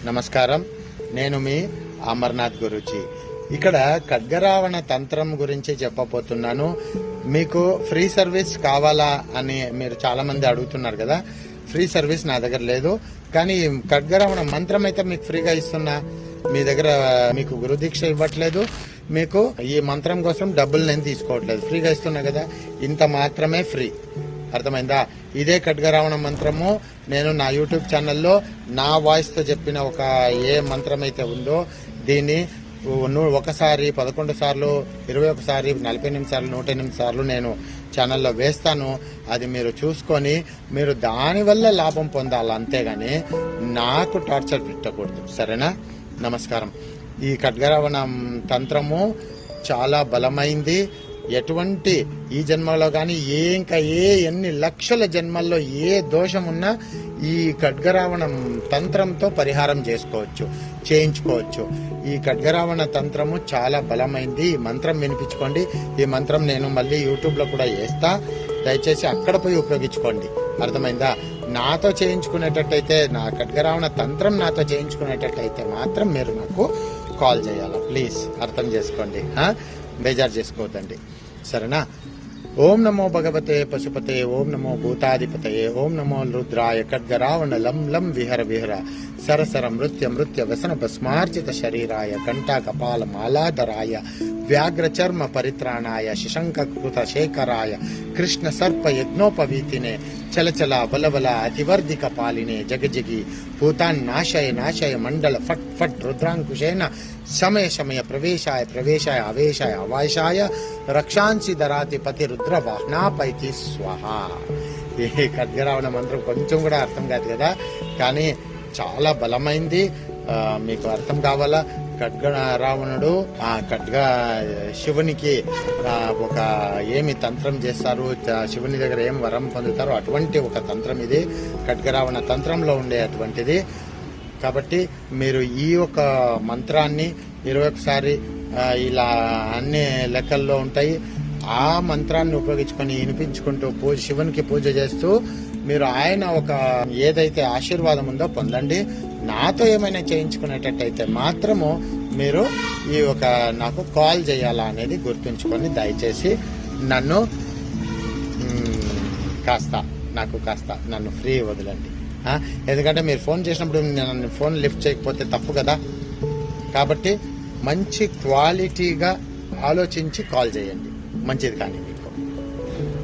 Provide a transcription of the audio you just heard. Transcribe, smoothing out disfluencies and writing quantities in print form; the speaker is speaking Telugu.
నమస్కారం. నేను మీ అమర్నాథ్ గురూజీ. ఇక్కడ ఖడ్గరావణ తంత్రం గురించి చెప్పబోతున్నాను. మీకు ఫ్రీ సర్వీస్ కావాలా అని మీరు చాలా మంది అడుగుతున్నారు కదా. ఫ్రీ సర్వీస్ నా దగ్గర లేదు, కానీ ఖడ్గరావణ మంత్రం అయితే మీకు ఫ్రీగా ఇస్తున్నా. మీ దగ్గర మీకు గురుదీక్ష ఇవ్వట్లేదు, మీకు ఈ మంత్రం కోసం డబ్బులు నేను తీసుకోవట్లేదు, ఫ్రీగా ఇస్తున్నా కదా. ఇంత మాత్రమే ఫ్రీ, అర్థమైందా? ఇదే ఖడ్గరావణ మంత్రము నేను నా యూట్యూబ్ ఛానల్లో నా వాయిస్తో చెప్పిన ఒక ఏ మంత్రం అయితే ఉందో దీన్ని ఒకసారి 11 సార్లు, 21 సారి, 48 సార్లు, 108 సార్లు నేను ఛానల్లో వేస్తాను. అది మీరు చూసుకొని మీరు దానివల్ల లాభం పొందాలి, అంతేగాని నాకు టార్చర్ పెట్టకూడదు, సరేనా? నమస్కారం. ఈ ఖడ్గరావణ తంత్రము చాలా బలమైంది. ఎటువంటి ఈ జన్మలో కానీ ఎన్ని లక్షల జన్మల్లో ఏ దోషం ఉన్నా ఈ ఖడ్గరావణ తంత్రంతో పరిహారం చేయించుకోవచ్చు. ఈ ఖడ్గరావణ తంత్రము చాలా బలమైంది. ఈ మంత్రం వినిపించుకోండి. ఈ మంత్రం నేను మళ్ళీ యూట్యూబ్లో కూడా వేస్తా, దయచేసి అక్కడ పోయి ఉపయోగించుకోండి, అర్థమైందా? నాతో చేయించుకునేటట్టయితే, నా ఖడ్గరావణ తంత్రం నాతో చేయించుకునేటట్లయితే మాత్రం మీరు నాకు కాల్ చేయాలా, ప్లీజ్ అర్థం చేసుకోండి, బేజారు చేసుకోవద్దండి, సరేనా? ఓం నమో భగవతే పశుపతే, ఓం నమో భూతాధిపతయే, ఓం నమో రుద్రాయ ఖడ్గరావణ లం లం విహర విహర సరసర మృత్య వ్యసన భస్మార్జిత శరీరాయ కంఠా కపాల మాలాధరాయ వ్యాఘ్ర చర్మ పరిత్రాణాయ శశంక కృత శేఖరాయ కృష్ణ సర్ప యజ్ఞోపవీతినే చలచల బలబల అతివర్ధిక పాలినే జగజగి భూతాన్ నాశయ మండల ఫట్ ఫట్ రుద్రాంకుశేన సమయ ప్రవేశాయ అవేశాయ అవాశాయ రక్షాంసి దరాతిపతి రుద్ర వాహనాపైతి స్వహ. ఈ ఖడ్గరావణ మంత్రం కొంచెం కూడా అర్థం కాదు కదా, కానీ చాలా బలమైంది. మీకు అర్థం కావాలా? ఖడ్గరావణుడు శివునికి ఒక ఏమి తంత్రం చేస్తారు, శివుని దగ్గర ఏం వరం పొందుతారో అటువంటి ఒక తంత్రం ఇది. ఖడ్గరావణ తంత్రంలో ఉండే అటువంటిది. కాబట్టి మీరు ఈ ఒక మంత్రాన్ని 21 సారి ఇలా అన్ని లెక్కల్లో ఉంటాయి. ఆ మంత్రాన్ని ఉపయోగించుకొని వినిపించుకుంటూ శివునికి పూజ చేస్తూ మీరు ఆయన ఒక ఏదైతే ఆశీర్వాదం ఉందో పొందండి. నాతో ఏమైనా చేయించుకునేటట్టయితే మాత్రము మీరు ఈ ఒక నాకు కాల్ చేయాలా అనేది గుర్తుంచుకొని దయచేసి నన్ను కాస్త నన్ను ఫ్రీ వదలండి. ఎందుకంటే మీరు ఫోన్ చేసినప్పుడు నన్ను ఫోన్ లిఫ్ట్ చేయకపోతే తప్పు కదా. కాబట్టి మంచి క్వాలిటీగా ఆలోచించి కాల్ చేయండి, మంచిది కానీ.